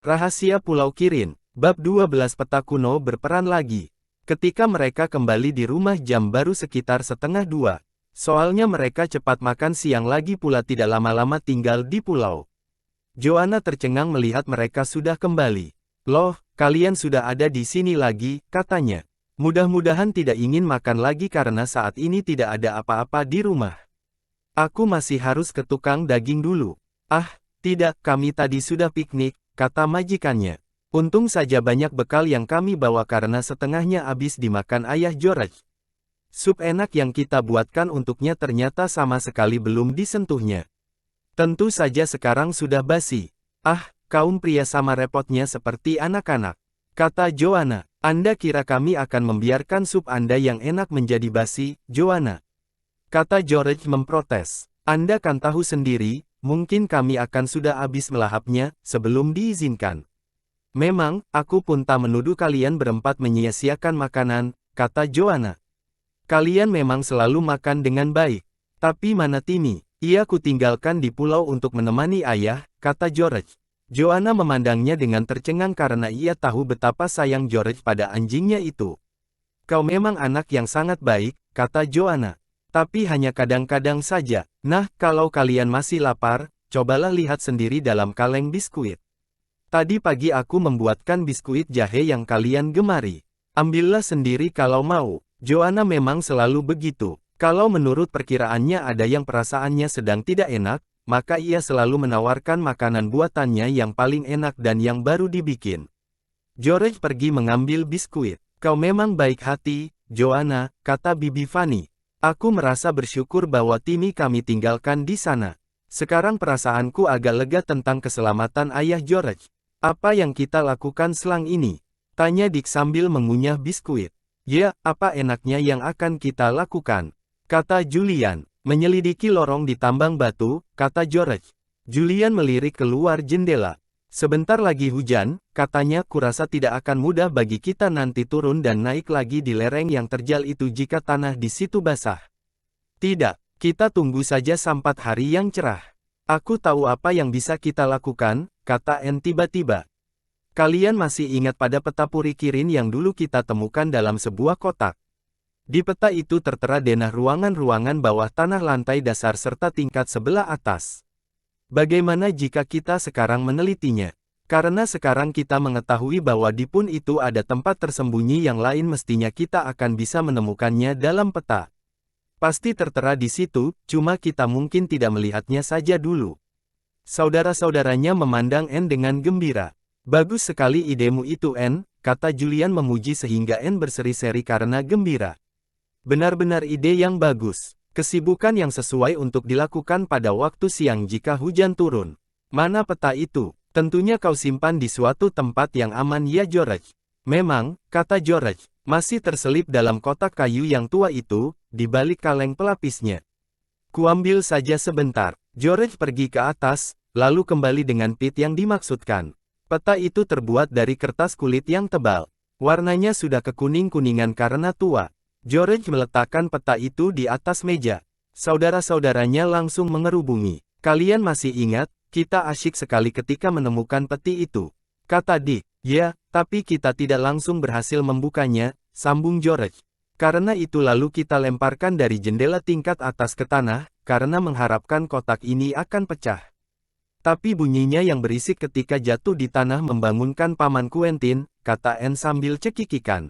Rahasia Pulau Kirin, Bab 12 Peta Kuno berperan lagi. Ketika mereka kembali di rumah jam baru sekitar 1:30. Soalnya mereka cepat makan siang lagi pula tidak lama-lama tinggal di pulau. Joanna tercengang melihat mereka sudah kembali. "Loh, kalian sudah ada di sini lagi," katanya. "Mudah-mudahan tidak ingin makan lagi karena saat ini tidak ada apa-apa di rumah. Aku masih harus ke tukang daging dulu." "Ah, tidak, kami tadi sudah piknik," kata majikannya. "Untung saja banyak bekal yang kami bawa karena setengahnya habis dimakan ayah George. Sup enak yang kita buatkan untuknya ternyata sama sekali belum disentuhnya. Tentu saja sekarang sudah basi." "Ah, kaum pria sama repotnya seperti anak-anak," kata Joanna. "Anda kira kami akan membiarkan sup Anda yang enak menjadi basi, Joanna?" kata George memprotes. "Anda kan tahu sendiri, mungkin kami akan sudah habis melahapnya sebelum diizinkan." "Memang, aku pun tak menuduh kalian berempat menyia-siakan makanan," kata Joanna. "Kalian memang selalu makan dengan baik. Tapi mana Timmy? Ia kutinggalkan di pulau untuk menemani ayah," kata George. Joanna memandangnya dengan tercengang karena ia tahu betapa sayang George pada anjingnya itu. "Kau memang anak yang sangat baik," kata Joanna. "Tapi hanya kadang-kadang saja. Nah, kalau kalian masih lapar, cobalah lihat sendiri dalam kaleng biskuit. Tadi pagi aku membuatkan biskuit jahe yang kalian gemari. Ambillah sendiri kalau mau." Joanna memang selalu begitu. Kalau menurut perkiraannya ada yang perasaannya sedang tidak enak, maka ia selalu menawarkan makanan buatannya yang paling enak dan yang baru dibikin. George pergi mengambil biskuit. "Kau memang baik hati, Joanna," kata Bibi Fanny. "Aku merasa bersyukur bahwa Timmy kami tinggalkan di sana. Sekarang perasaanku agak lega tentang keselamatan ayah George." "Apa yang kita lakukan selang ini?" tanya Dick sambil mengunyah biskuit. "Ya, apa enaknya yang akan kita lakukan?" kata Julian. "Menyelidiki lorong di tambang batu," kata George. Julian melirik keluar jendela. "Sebentar lagi hujan," katanya. "Kurasa tidak akan mudah bagi kita nanti turun dan naik lagi di lereng yang terjal itu jika tanah di situ basah." "Tidak, kita tunggu saja sampai hari yang cerah." "Aku tahu apa yang bisa kita lakukan," kata Anne tiba-tiba. "Kalian masih ingat pada peta puri Kirin yang dulu kita temukan dalam sebuah kotak? Di peta itu tertera denah ruangan-ruangan bawah tanah lantai dasar serta tingkat sebelah atas. Bagaimana jika kita sekarang menelitinya? Karena sekarang kita mengetahui bahwa di pun itu ada tempat tersembunyi yang lain, mestinya kita akan bisa menemukannya dalam peta. Pasti tertera di situ, cuma kita mungkin tidak melihatnya saja dulu." Saudara-saudaranya memandang Anne dengan gembira. "Bagus sekali idemu itu, Anne," kata Julian memuji sehingga Anne berseri-seri karena gembira. "Benar-benar ide yang bagus. Kesibukan yang sesuai untuk dilakukan pada waktu siang jika hujan turun. Mana peta itu? Tentunya kau simpan di suatu tempat yang aman ya George." "Memang," kata George, "masih terselip dalam kotak kayu yang tua itu, di balik kaleng pelapisnya. Kuambil saja sebentar." George pergi ke atas, lalu kembali dengan pit yang dimaksudkan. Peta itu terbuat dari kertas kulit yang tebal. Warnanya sudah kekuning-kuningan karena tua. George meletakkan peta itu di atas meja. Saudara-saudaranya langsung mengerubungi. "Kalian masih ingat, kita asyik sekali ketika menemukan peti itu," kata Dick. "Ya, tapi kita tidak langsung berhasil membukanya," sambung George. "Karena itu lalu kita lemparkan dari jendela tingkat atas ke tanah, karena mengharapkan kotak ini akan pecah. Tapi bunyinya yang berisik ketika jatuh di tanah membangunkan Paman Quentin," kata Anne sambil cekikikan.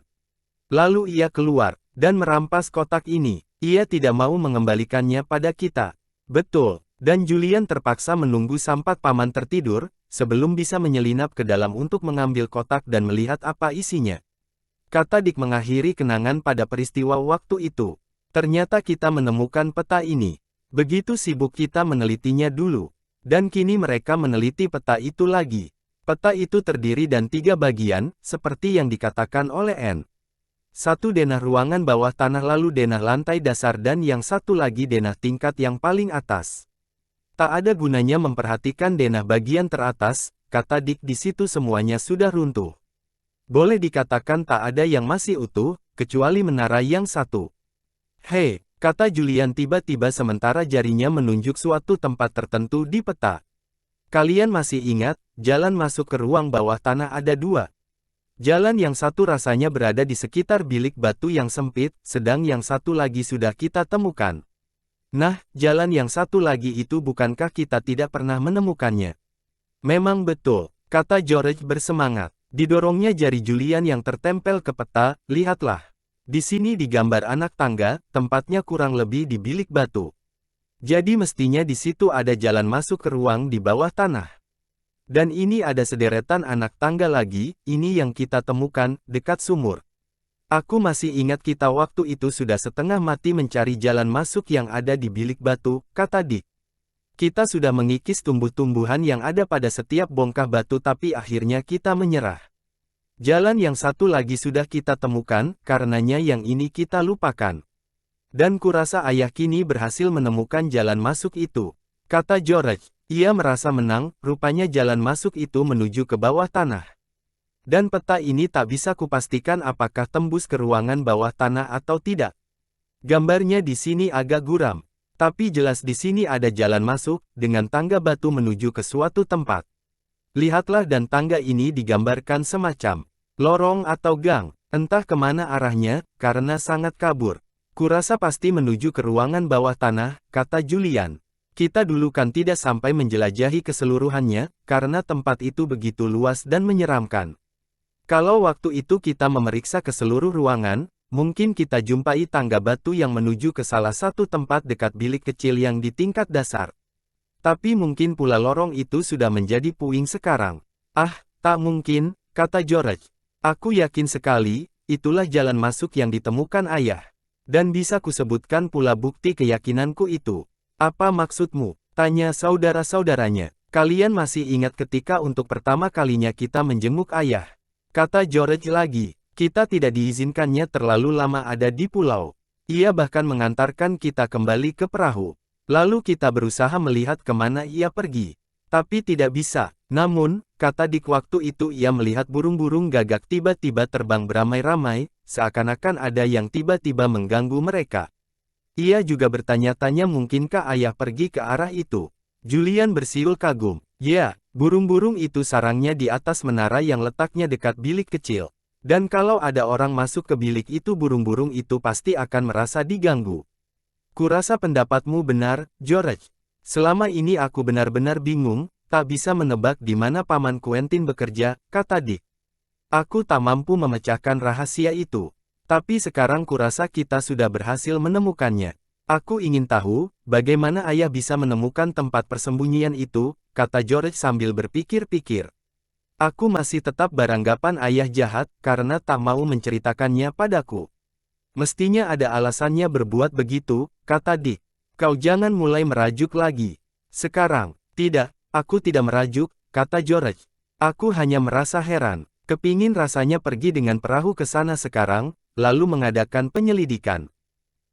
"Lalu ia keluar dan merampas kotak ini. Ia tidak mau mengembalikannya pada kita." "Betul." Dan Julian terpaksa menunggu sampai Paman tertidur, sebelum bisa menyelinap ke dalam untuk mengambil kotak dan melihat apa isinya. Kata Dick mengakhiri kenangan pada peristiwa waktu itu. "Ternyata kita menemukan peta ini. Begitu sibuk kita menelitinya dulu. Dan kini mereka meneliti peta itu lagi." Peta itu terdiri dan 3 bagian, seperti yang dikatakan oleh Anne. Satu denah ruangan bawah tanah, lalu denah lantai dasar, dan yang satu lagi denah tingkat yang paling atas. "Tak ada gunanya memperhatikan denah bagian teratas," kata Dick. "Di situ semuanya sudah runtuh. Boleh dikatakan tak ada yang masih utuh, kecuali menara yang satu." "Hei," kata Julian tiba-tiba sementara jarinya menunjuk suatu tempat tertentu di peta. "Kalian masih ingat, jalan masuk ke ruang bawah tanah ada dua. Jalan yang satu rasanya berada di sekitar bilik batu yang sempit, sedang yang satu lagi sudah kita temukan. Nah, jalan yang satu lagi itu bukankah kita tidak pernah menemukannya? Memang betul, kata George bersemangat. Didorongnya jari Julian yang tertempel ke peta, lihatlah. Di sini digambar anak tangga, tempatnya kurang lebih di bilik batu. Jadi mestinya di situ ada jalan masuk ke ruang di bawah tanah. Dan ini ada sederetan anak tangga lagi, ini yang kita temukan, dekat sumur. Aku masih ingat kita waktu itu sudah setengah mati mencari jalan masuk yang ada di bilik batu, kata Dick. Kita sudah mengikis tumbuh-tumbuhan yang ada pada setiap bongkah batu tapi akhirnya kita menyerah. Jalan yang satu lagi sudah kita temukan, karenanya yang ini kita lupakan. Dan kurasa ayah kini berhasil menemukan jalan masuk itu, kata George. Ia merasa menang, rupanya jalan masuk itu menuju ke bawah tanah. Dan peta ini tak bisa kupastikan apakah tembus ke ruangan bawah tanah atau tidak. Gambarnya di sini agak guram. Tapi jelas di sini ada jalan masuk, dengan tangga batu menuju ke suatu tempat. Lihatlah dan tangga ini digambarkan semacam lorong atau gang, entah kemana arahnya, karena sangat kabur. Kurasa pasti menuju ke ruangan bawah tanah, kata Julian. Kita dulu kan tidak sampai menjelajahi keseluruhannya, karena tempat itu begitu luas dan menyeramkan. Kalau waktu itu kita memeriksa ke seluruh ruangan, mungkin kita jumpai tangga batu yang menuju ke salah satu tempat dekat bilik kecil yang di tingkat dasar. Tapi mungkin pula lorong itu sudah menjadi puing sekarang. Ah, tak mungkin, kata George. Aku yakin sekali, itulah jalan masuk yang ditemukan ayah. Dan bisa kusebutkan pula bukti keyakinanku itu. Apa maksudmu? Tanya saudara-saudaranya. Kalian masih ingat ketika untuk pertama kalinya kita menjenguk ayah? Kata George lagi. Kita tidak diizinkannya terlalu lama ada di pulau. Ia bahkan mengantarkan kita kembali ke perahu. Lalu kita berusaha melihat kemana ia pergi. Tapi tidak bisa. Namun, kata Dick waktu itu ia melihat burung-burung gagak tiba-tiba terbang beramai-ramai, seakan-akan ada yang tiba-tiba mengganggu mereka. Ia juga bertanya-tanya mungkinkah ayah pergi ke arah itu. Julian bersiul kagum. Ya, burung-burung itu sarangnya di atas menara yang letaknya dekat bilik kecil. Dan kalau ada orang masuk ke bilik itu burung-burung itu pasti akan merasa diganggu. Kurasa pendapatmu benar, George. Selama ini aku benar-benar bingung, tak bisa menebak di mana Paman Quentin bekerja, kata Dick. Aku tak mampu memecahkan rahasia itu. Tapi sekarang kurasa kita sudah berhasil menemukannya. Aku ingin tahu, bagaimana ayah bisa menemukan tempat persembunyian itu, kata George sambil berpikir-pikir. Aku masih tetap beranggapan ayah jahat, karena tak mau menceritakannya padaku. Mestinya ada alasannya berbuat begitu, kata Dick. Kau jangan mulai merajuk lagi. Sekarang, tidak, aku tidak merajuk, kata George. Aku hanya merasa heran. Kepingin rasanya pergi dengan perahu ke sana sekarang, lalu mengadakan penyelidikan.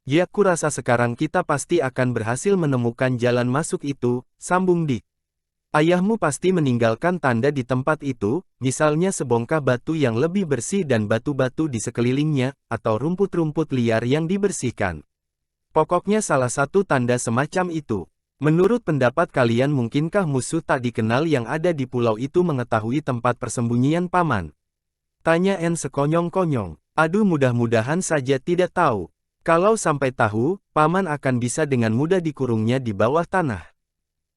Ya, kurasa sekarang kita pasti akan berhasil menemukan jalan masuk itu, sambung Dick. Ayahmu pasti meninggalkan tanda di tempat itu, misalnya sebongkah batu yang lebih bersih dan batu-batu di sekelilingnya, atau rumput-rumput liar yang dibersihkan. Pokoknya salah satu tanda semacam itu. Menurut pendapat kalian mungkinkah musuh tak dikenal yang ada di pulau itu mengetahui tempat persembunyian Paman? Tanya Anne sekonyong-konyong. Aduh, mudah-mudahan saja tidak tahu. Kalau sampai tahu, Paman akan bisa dengan mudah dikurungnya di bawah tanah.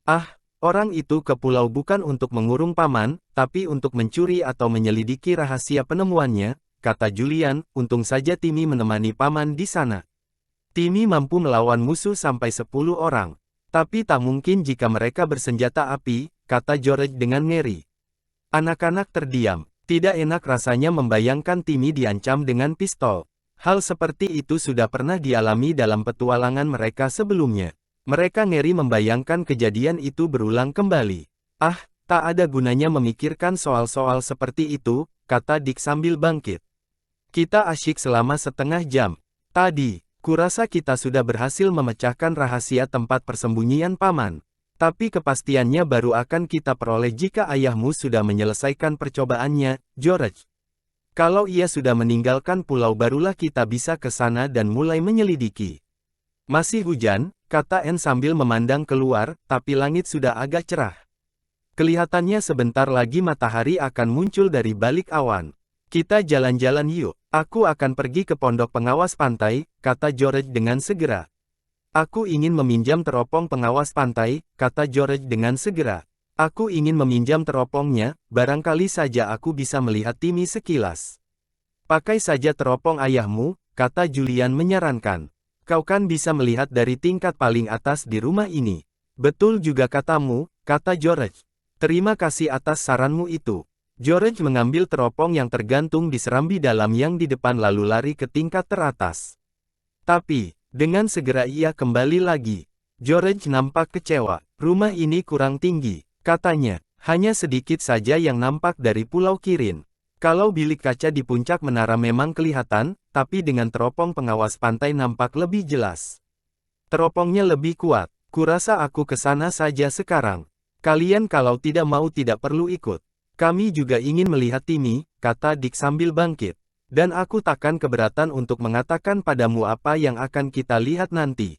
Ah, orang itu ke pulau bukan untuk mengurung Paman, tapi untuk mencuri atau menyelidiki rahasia penemuannya, kata Julian. Untung saja Timmy menemani Paman di sana. Timmy mampu melawan musuh sampai 10 orang. Tapi tak mungkin jika mereka bersenjata api, kata George dengan ngeri. Anak-anak terdiam. Tidak enak rasanya membayangkan Timmy diancam dengan pistol. Hal seperti itu sudah pernah dialami dalam petualangan mereka sebelumnya. Mereka ngeri membayangkan kejadian itu berulang kembali. Ah, tak ada gunanya memikirkan soal-soal seperti itu, kata Dick sambil bangkit. Kita asyik selama setengah jam. Tadi, kurasa kita sudah berhasil memecahkan rahasia tempat persembunyian Paman. Tapi kepastiannya baru akan kita peroleh jika ayahmu sudah menyelesaikan percobaannya, George. Kalau ia sudah meninggalkan pulau barulah kita bisa ke sana dan mulai menyelidiki. Masih hujan, kata Anne sambil memandang keluar, tapi langit sudah agak cerah. Kelihatannya sebentar lagi matahari akan muncul dari balik awan. Kita jalan-jalan yuk. Aku akan pergi ke pondok pengawas pantai, kata George dengan segera. Aku ingin meminjam teropong pengawas pantai, kata George dengan segera. Aku ingin meminjam teropongnya, barangkali saja aku bisa melihat Timmy sekilas. Pakai saja teropong ayahmu, kata Julian menyarankan. Kau kan bisa melihat dari tingkat paling atas di rumah ini. Betul juga katamu, kata George. Terima kasih atas saranmu itu. George mengambil teropong yang tergantung di serambi dalam yang di depan lalu lari ke tingkat teratas. Tapi, dengan segera ia kembali lagi. George nampak kecewa. Rumah ini kurang tinggi, katanya. Hanya sedikit saja yang nampak dari Pulau Kirin. Kalau bilik kaca di puncak menara memang kelihatan, tapi dengan teropong pengawas pantai nampak lebih jelas. Teropongnya lebih kuat. Kurasa aku ke sana saja sekarang. Kalian kalau tidak mau tidak perlu ikut. Kami juga ingin melihat Timmy, kata Dick sambil bangkit. Dan aku takkan keberatan untuk mengatakan padamu apa yang akan kita lihat nanti.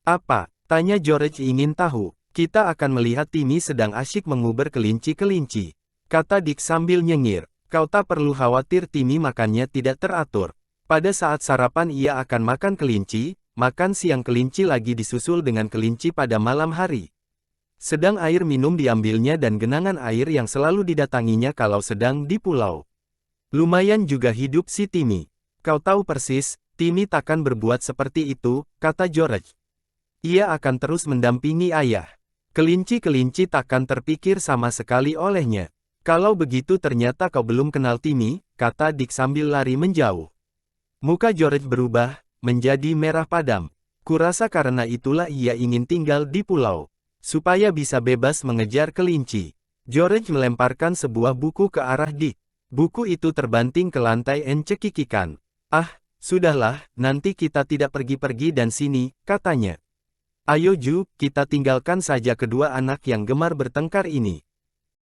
Apa? Tanya George ingin tahu. Kita akan melihat Timmy sedang asyik menguber kelinci-kelinci. Kata Dick sambil nyengir. Kau tak perlu khawatir Timmy makannya tidak teratur. Pada saat sarapan ia akan makan kelinci, makan siang kelinci lagi disusul dengan kelinci pada malam hari. Sedang air minum diambilnya dan genangan air yang selalu didatanginya kalau sedang di pulau. Lumayan juga hidup si Timmy. Kau tahu persis, Timmy takkan berbuat seperti itu, kata George. Ia akan terus mendampingi ayah. Kelinci-kelinci takkan terpikir sama sekali olehnya. Kalau begitu ternyata kau belum kenal Timmy, kata Dick sambil lari menjauh. Muka George berubah, menjadi merah padam. Kurasa karena itulah ia ingin tinggal di pulau. Supaya bisa bebas mengejar kelinci. George melemparkan sebuah buku ke arah Dick. Buku itu terbanting ke lantai encekikikan. Ah, sudahlah, nanti kita tidak pergi-pergi dan sini, katanya. Ayo Ju, kita tinggalkan saja kedua anak yang gemar bertengkar ini.